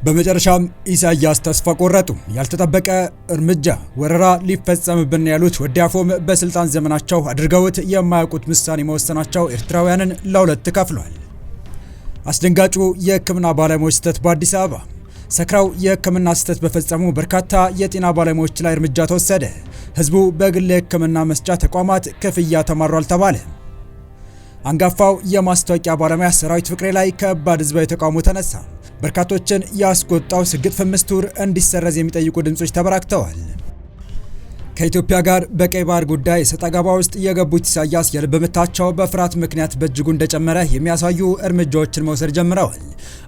በመጨረሻም ኢሳያስ ተስፋ ቆረጡ። ያልተጠበቀ እርምጃ ወረራ ሊፈጸምብን ያሉት ወዲያፎም በስልጣን ዘመናቸው አድርገውት የማያውቁት ውሳኔ መወሰናቸው ኤርትራውያንን ለሁለት ከፍሏል። አስደንጋጩ የሕክምና ባለሙያዎች ስህተት በአዲስ አበባ። ሰክራው የሕክምና ስህተት በፈጸሙ በርካታ የጤና ባለሙያዎች ላይ እርምጃ ተወሰደ። ህዝቡ በግል የሕክምና መስጫ ተቋማት ክፍያ ተማሯል ተባለ። አንጋፋው የማስታወቂያ ባለሙያ ሰራዊት ፍቅሬ ላይ ከባድ ህዝባዊ ተቃውሞ ተነሳ። በርካቶችን ያስቆጣው ስግጥ 5 ወር እንዲሰረዝ የሚጠይቁ ድምጾች ተበራክተዋል። ከኢትዮጵያ ጋር በቀይ ባህር ጉዳይ ሰጣ ገባ ውስጥ የገቡት ኢሳያስ የልብ ምታቸው በፍርሃት ምክንያት በእጅጉ እንደጨመረ የሚያሳዩ እርምጃዎችን መውሰድ ጀምረዋል።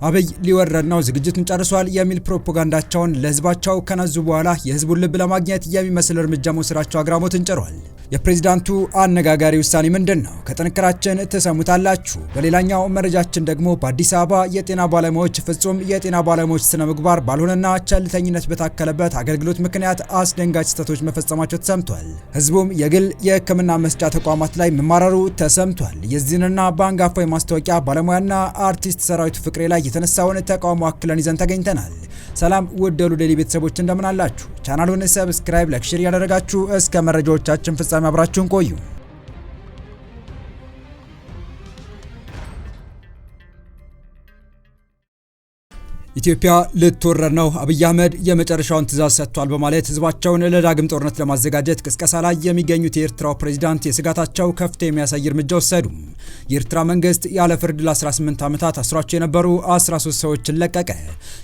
አብይ ሊወረድ ነው፣ ዝግጅቱን ጨርሷል የሚል ፕሮፓጋንዳቸውን ለህዝባቸው ከነዙ በኋላ የህዝቡን ልብ ለማግኘት የሚመስል እርምጃ መውሰዳቸው አግራሞትን ጭሯል። የፕሬዝዳንቱ አነጋጋሪ ውሳኔ ምንድን ነው? ከጥንክራችን ትሰሙታላችሁ። በሌላኛው መረጃችን ደግሞ በአዲስ አበባ የጤና ባለሙያዎች ፍጹም የጤና ባለሙያዎች ስነ ምግባር ባልሆነና ቸልተኝነት በታከለበት አገልግሎት ምክንያት አስደንጋጭ ስህተቶች መፈጸማቸው ተሰምቷል። ህዝቡም የግል የህክምና መስጫ ተቋማት ላይ መማረሩ ተሰምቷል። የዚህንና በአንጋፋው የማስታወቂያ ባለሙያና አርቲስት ሰራዊት ፍቅሬ ላይ የተነሳውን ተቃውሞ አክለን ይዘን ተገኝተናል። ሰላም ውድ ዴይሊ ቤተሰቦች እንደምን አላችሁ? ቻናሉን ሰብስክራይብ፣ ላይክ፣ ሼር ያደረጋችሁ እስከ መረጃዎቻችን ፍጻሜ አብራችሁን ቆዩ። ኢትዮጵያ ልትወረር ነው፣ አብይ አህመድ የመጨረሻውን ትዕዛዝ ሰጥቷል በማለት ህዝባቸውን ለዳግም ጦርነት ለማዘጋጀት ቅስቀሳ ላይ የሚገኙት የኤርትራው ፕሬዝዳንት የስጋታቸው ከፍታ የሚያሳይ እርምጃ ወሰዱ። የኤርትራ መንግስት ያለ ፍርድ ለ18 ዓመታት አስሯቸው የነበሩ 13 ሰዎችን ለቀቀ።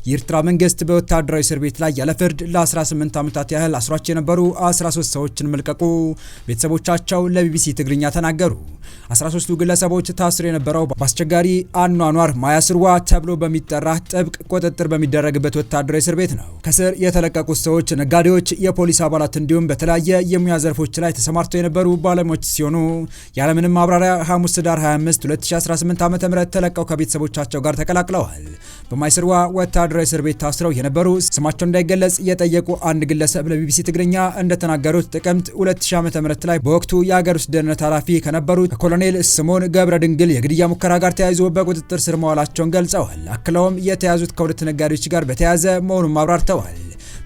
የኤርትራ መንግስት በወታደራዊ እስር ቤት ላይ ያለ ፍርድ ለ18 ዓመታት ያህል አስሯቸው የነበሩ 13 ሰዎችን መልቀቁ ቤተሰቦቻቸው ለቢቢሲ ትግርኛ ተናገሩ። 13ቱ ግለሰቦች ታስሮ የነበረው በአስቸጋሪ አኗኗር ማያስርዋ ተብሎ በሚጠራ ጥብቅ ቁጥጥር በሚደረግበት ወታደራዊ እስር ቤት ነው። ከስር የተለቀቁት ሰዎች ነጋዴዎች፣ የፖሊስ አባላት እንዲሁም በተለያየ የሙያ ዘርፎች ላይ ተሰማርተው የነበሩ ባለሙያዎች ሲሆኑ ያለምንም ማብራሪያ ሐሙስ ህዳር 25 2018 ዓ.ም ተለቀው ከቤተሰቦቻቸው ጋር ተቀላቅለዋል። በማይስርዋ ወታደራዊ እስር ቤት ታስረው የነበሩ ስማቸው እንዳይገለጽ የጠየቁ አንድ ግለሰብ ለቢቢሲ ትግርኛ እንደተናገሩት ጥቅምት 2000 ዓ.ም ላይ በወቅቱ የሀገር ውስጥ ደህንነት ኃላፊ ከነበሩት ኮሎኔል ስምዖን ገብረ ድንግል የግድያ ሙከራ ጋር ተያይዞ በቁጥጥር ስር መዋላቸውን ገልጸዋል። አክለውም የተያዙት ከሁለት ነጋዴዎች ጋር በተያያዘ መሆኑን አብራርተዋል።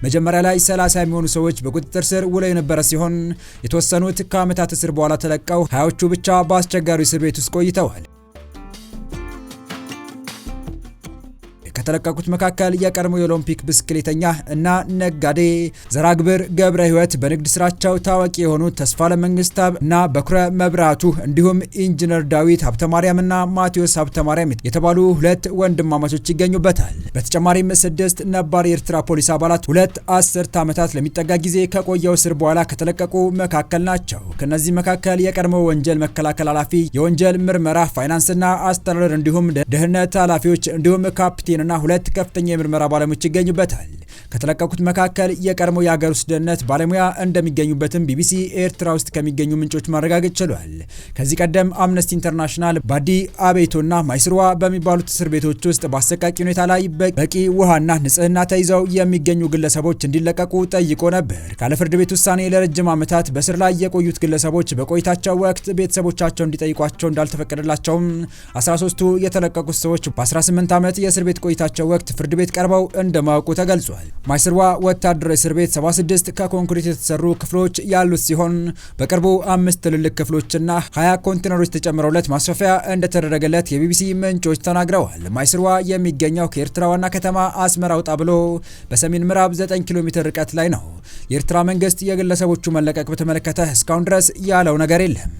መጀመሪያ ላይ 30 የሚሆኑ ሰዎች በቁጥጥር ስር ውለው የነበረ ሲሆን የተወሰኑት ከዓመታት እስር በኋላ ተለቀው 20ዎቹ ብቻ በአስቸጋሪ እስር ቤት ውስጥ ቆይተዋል። ከተለቀቁት መካከል የቀድሞ የኦሎምፒክ ብስክሌተኛ እና ነጋዴ ዘራግብር ገብረ ህይወት፣ በንግድ ስራቸው ታዋቂ የሆኑት ተስፋለም መንግስታብ እና በኩረ መብራቱ እንዲሁም ኢንጂነር ዳዊት ሀብተማርያምና ማቴዎስ ሀብተማርያም የተባሉ ሁለት ወንድማማቾች ይገኙበታል። በተጨማሪም 6 ነባር የኤርትራ ፖሊስ አባላት 2 10 ዓመታት ለሚጠጋ ጊዜ ከቆየው እስር በኋላ ከተለቀቁ መካከል ናቸው። ከነዚህ መካከል የቀድሞ ወንጀል መከላከል ኃላፊ፣ የወንጀል ምርመራ፣ ፋይናንስና አስተዳደር እንዲሁም ደህንነት ኃላፊዎች እንዲሁም ካፕቴንና 2 ከፍተኛ የምርመራ ባለሙያዎች ይገኙበታል። ከተለቀቁት መካከል የቀድሞ የሀገር ውስጥ ደህንነት ባለሙያ እንደሚገኙበትም ቢቢሲ ኤርትራ ውስጥ ከሚገኙ ምንጮች ማረጋገጥ ችሏል። ከዚህ ቀደም አምነስቲ ኢንተርናሽናል ባዲ አቤቶና ማይስርዋ በሚባሉት እስር ቤቶች ውስጥ በአሰቃቂ ሁኔታ ላይ በቂ ውሃና ንጽህና ተይዘው የሚገኙ ግለሰቦች እንዲለቀቁ ጠይቆ ነበር። ካለ ፍርድ ቤት ውሳኔ ለረጅም ዓመታት በስር ላይ የቆዩት ግለሰቦች በቆይታቸው ወቅት ቤተሰቦቻቸው እንዲጠይቋቸው እንዳልተፈቀደላቸውም 13ቱ የተለቀቁት ሰዎች በ18 ዓመት የእስር ቤት ቆይታቸው ወቅት ፍርድ ቤት ቀርበው እንደማያውቁ ተገልጿል። ማይስርዋ ወታደራዊ እስር ቤት 76 ከኮንክሪት የተሰሩ ክፍሎች ያሉት ሲሆን በቅርቡ 5 ትልልቅ ክፍሎችና 20 ኮንቴነሮች ተጨምረውለት ማስፋፊያ እንደተደረገለት የቢቢሲ ምንጮች ተናግረዋል። ማይስርዋ የሚገኘው ከኤርትራ ዋና ከተማ አስመራ ወጣ ብሎ በሰሜን ምዕራብ 9 ኪሎ ሜትር ርቀት ላይ ነው። የኤርትራ መንግስት የግለሰቦቹ መለቀቅ በተመለከተ እስካሁን ድረስ ያለው ነገር የለም።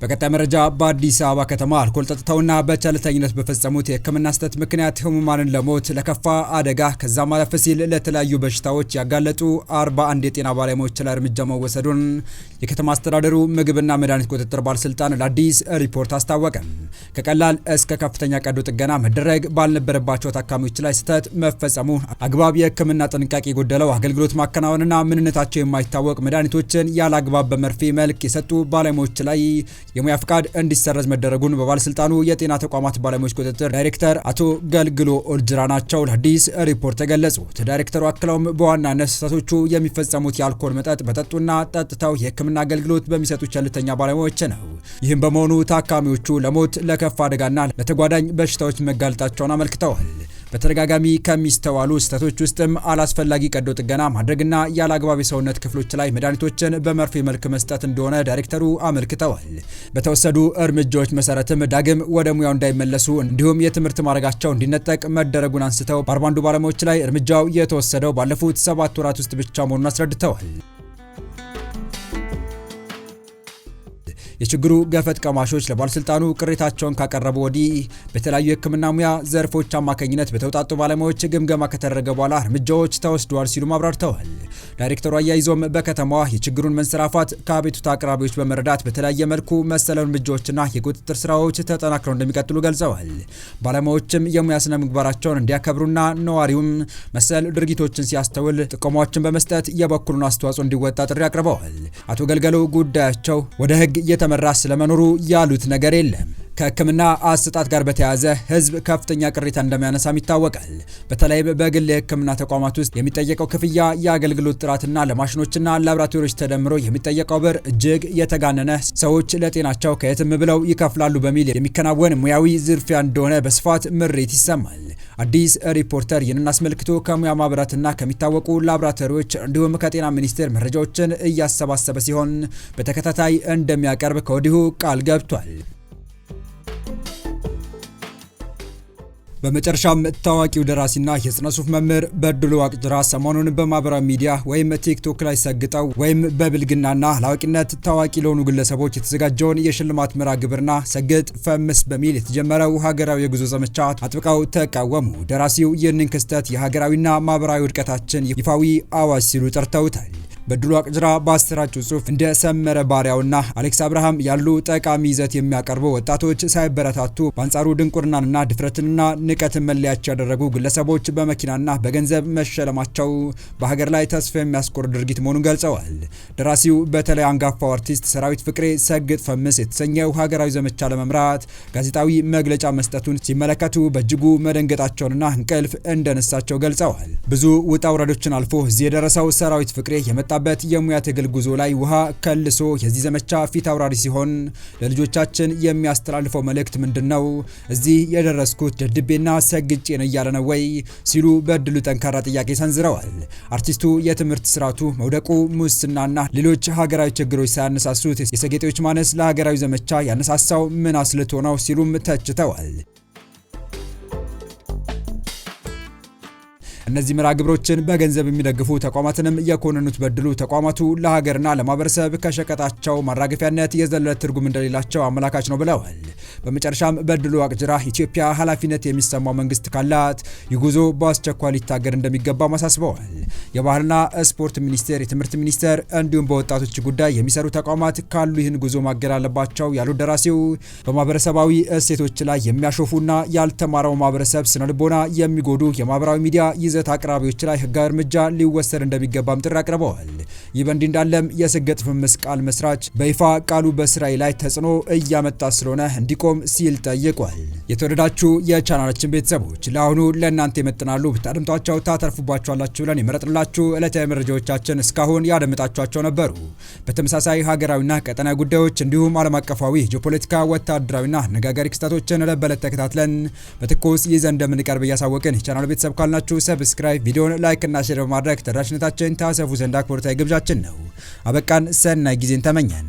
በቀጣይ መረጃ በአዲስ አበባ ከተማ አልኮል ጠጥተውና በቸልተኝነት በፈጸሙት የሕክምና ስህተት ምክንያት ህሙማንን ለሞት ለከፋ አደጋ ከዛም አለፍ ሲል ለተለያዩ በሽታዎች ያጋለጡ 41 የጤና ባለሙያዎች ላይ እርምጃ መወሰዱን የከተማ አስተዳደሩ ምግብና መድኃኒት ቁጥጥር ባለስልጣን ለአዲስ ሪፖርት አስታወቀ። ከቀላል እስከ ከፍተኛ ቀዶ ጥገና መደረግ ባልነበረባቸው ታካሚዎች ላይ ስህተት መፈጸሙ፣ አግባብ የሕክምና ጥንቃቄ የጎደለው አገልግሎት ማከናወንና ምንነታቸው የማይታወቅ መድኃኒቶችን ያለ አግባብ በመርፌ መልክ የሰጡ ባለሙያዎች ላይ የሙያ ፍቃድ እንዲሰረዝ መደረጉን በባለስልጣኑ የጤና ተቋማት ባለሙያዎች ቁጥጥር ዳይሬክተር አቶ ገልግሎ ኦልጅራ ናቸው ለአዲስ ሪፖርት ገለጹት። ዳይሬክተሩ አክለውም በዋናነት ስህተቶቹ የሚፈጸሙት የአልኮል መጠጥ በጠጡና ጠጥተው የሕክምና አገልግሎት በሚሰጡ ቸልተኛ ባለሙያዎች ነው። ይህም በመሆኑ ታካሚዎቹ ለሞት ለከፋ አደጋና ለተጓዳኝ በሽታዎች መጋለጣቸውን አመልክተዋል። በተደጋጋሚ ከሚስተዋሉ ስህተቶች ውስጥም አላስፈላጊ ቀዶ ጥገና ማድረግና ያለአግባብ የሰውነት ክፍሎች ላይ መድኃኒቶችን በመርፌ መልክ መስጠት እንደሆነ ዳይሬክተሩ አመልክተዋል። በተወሰዱ እርምጃዎች መሰረትም ዳግም ወደ ሙያው እንዳይመለሱ እንዲሁም የትምህርት ማዕረጋቸው እንዲነጠቅ መደረጉን አንስተው በ41 ባለሙያዎች ላይ እርምጃው የተወሰደው ባለፉት 7 ወራት ውስጥ ብቻ መሆኑን አስረድተዋል። የችግሩ ገፈት ቀማሾች ለባለስልጣኑ ቅሬታቸውን ካቀረቡ ወዲህ በተለያዩ የሕክምና ሙያ ዘርፎች አማካኝነት በተውጣጡ ባለሙያዎች ግምገማ ከተደረገ በኋላ እርምጃዎች ተወስደዋል ሲሉ አብራርተዋል። ዳይሬክተሩ አያይዞም በከተማዋ የችግሩን መንሰራፋት ከአቤቱታ አቅራቢዎች በመረዳት በተለያየ መልኩ መሰል እርምጃዎችና የቁጥጥር ስራዎች ተጠናክረው እንደሚቀጥሉ ገልጸዋል። ባለሙያዎችም የሙያ ስነ ምግባራቸውን እንዲያከብሩና ነዋሪውም መሰል ድርጊቶችን ሲያስተውል ጥቆማዎችን በመስጠት የበኩሉን አስተዋጽኦ እንዲወጣ ጥሪ አቅርበዋል። አቶ ገልገሎ ጉዳያቸው ወደ ሕግ መራ ስለመኖሩ ያሉት ነገር የለም። ከሕክምና አሰጣጥ ጋር በተያያዘ ህዝብ ከፍተኛ ቅሬታ እንደሚያነሳም ይታወቃል። በተለይም በግል የሕክምና ተቋማት ውስጥ የሚጠየቀው ክፍያ፣ የአገልግሎት ጥራትና ለማሽኖችና ላብራቶሪዎች ተደምሮ የሚጠየቀው ብር እጅግ የተጋነነ፣ ሰዎች ለጤናቸው ከየትም ብለው ይከፍላሉ በሚል የሚከናወን ሙያዊ ዝርፊያ እንደሆነ በስፋት ምሬት ይሰማል። አዲስ ሪፖርተር ይህንን አስመልክቶ ከሙያ ማህበራትና ከሚታወቁ ላብራቶሪዎች እንዲሁም ከጤና ሚኒስቴር መረጃዎችን እያሰባሰበ ሲሆን በተከታታይ እንደሚያቀርብ ከወዲሁ ቃል ገብቷል። በመጨረሻም ታዋቂው ደራሲና የሥነ ጽሑፍ መምህር በድሉ ዋቅጅራ ሰሞኑን በማህበራዊ ሚዲያ ወይም ቲክቶክ ላይ ሰግጠው ወይም በብልግናና አላዋቂነት ታዋቂ ለሆኑ ግለሰቦች የተዘጋጀውን የሽልማት መርሃ ግብርና ሰግጥ ፈምስ በሚል የተጀመረው ሀገራዊ የጉዞ ዘመቻ አጥብቀው ተቃወሙ። ደራሲው ይህንን ክስተት የሀገራዊና ማህበራዊ ውድቀታችን ይፋዊ አዋጅ ሲሉ ጠርተውታል። በድሉ ዋቅጅራ በአሰራጩት ጽሑፍ እንደ ሰመረ ባሪያውና አሌክስ አብርሃም ያሉ ጠቃሚ ይዘት የሚያቀርቡ ወጣቶች ሳይበረታቱ በአንጻሩ ድንቁርናንና ድፍረትንና ንቀትን መለያቸው ያደረጉ ግለሰቦች በመኪናና በገንዘብ መሸለማቸው በሀገር ላይ ተስፋ የሚያስቆርጥ ድርጊት መሆኑን ገልጸዋል። ደራሲው በተለይ አንጋፋው አርቲስት ሰራዊት ፍቅሬ ሰግጥ ፈምስ የተሰኘው ሀገራዊ ዘመቻ ለመምራት ጋዜጣዊ መግለጫ መስጠቱን ሲመለከቱ በእጅጉ መደንገጣቸውንና እንቅልፍ እንደነሳቸው ገልጸዋል። ብዙ ውጣ ውረዶችን አልፎ እዚህ የደረሰው ሰራዊት ፍቅሬ የመጣ በት የሙያ ትግል ጉዞ ላይ ውሃ ከልሶ የዚህ ዘመቻ ፊት አውራሪ ሲሆን ለልጆቻችን የሚያስተላልፈው መልእክት ምንድነው? እዚህ የደረስኩት ደድቤና ሰግጬ ነው እያለ ነው ወይ ሲሉ በድሉ ጠንካራ ጥያቄ ሰንዝረዋል። አርቲስቱ የትምህርት ስርዓቱ መውደቁ፣ ሙስናና ሌሎች ሀገራዊ ችግሮች ሳያነሳሱት የሰጌጤዎች ማነስ ለሀገራዊ ዘመቻ ያነሳሳው ምን አስልቶ ነው ሲሉም ተችተዋል። እነዚህ መርሃ ግብሮችን በገንዘብ የሚደግፉ ተቋማትንም የኮነኑት በድሉ ተቋማቱ ለሀገርና ለማህበረሰብ ከሸቀጣቸው ማራገፊያነት የዘለለ ትርጉም እንደሌላቸው አመላካች ነው ብለዋል። በመጨረሻም በድሉ ዋቅጅራ ኢትዮጵያ ኃላፊነት የሚሰማው መንግስት ካላት ይህ ጉዞ በአስቸኳይ ሊታገድ እንደሚገባ አሳስበዋል። የባህልና ስፖርት ሚኒስቴር፣ የትምህርት ሚኒስቴር እንዲሁም በወጣቶች ጉዳይ የሚሰሩ ተቋማት ካሉ ይህን ጉዞ ማገድ አለባቸው ያሉት ደራሲው በማህበረሰባዊ እሴቶች ላይ የሚያሾፉና ያልተማረው ማህበረሰብ ስነልቦና የሚጎዱ የማህበራዊ ሚዲያ ይዘት አቅራቢዎች ላይ ህጋዊ እርምጃ ሊወሰድ እንደሚገባም ጥሪ አቅርበዋል። ይህ በእንዲህ እንዳለም የሰግጥ ፈምስ ቃል መስራች በይፋ ቃሉ በእስራኤል ላይ ተጽዕኖ እያመጣ ስለሆነ እንዲቆም ሲል ጠይቋል። የተወደዳችሁ የቻናላችን ቤተሰቦች ለአሁኑ ለእናንተ ይመጥናሉ ብታደምጧቸው ታተርፉባቸዋላችሁ ብለን የመረጥንላችሁ ዕለታዊ መረጃዎቻችን እስካሁን ያደምጣችኋቸው ነበሩ። በተመሳሳይ ሀገራዊና ቀጠናዊ ጉዳዮች እንዲሁም ዓለም አቀፋዊ ጂኦፖለቲካ፣ ወታደራዊና አነጋጋሪ ክስተቶችን ዕለት በዕለት ተከታትለን በትኩስ ይዘን እንደምንቀርብ እያሳወቅን የቻናሉ ቤተሰብ ካልናችሁ ሰብስክራይብ፣ ቪዲዮን ላይክ እና ሼር በማድረግ ተደራሽነታችን ታሰፉ ዘንድ አክብሮታዊ ግብዣችን ነው። አበቃን። ሰናይ ጊዜን ተመኘን።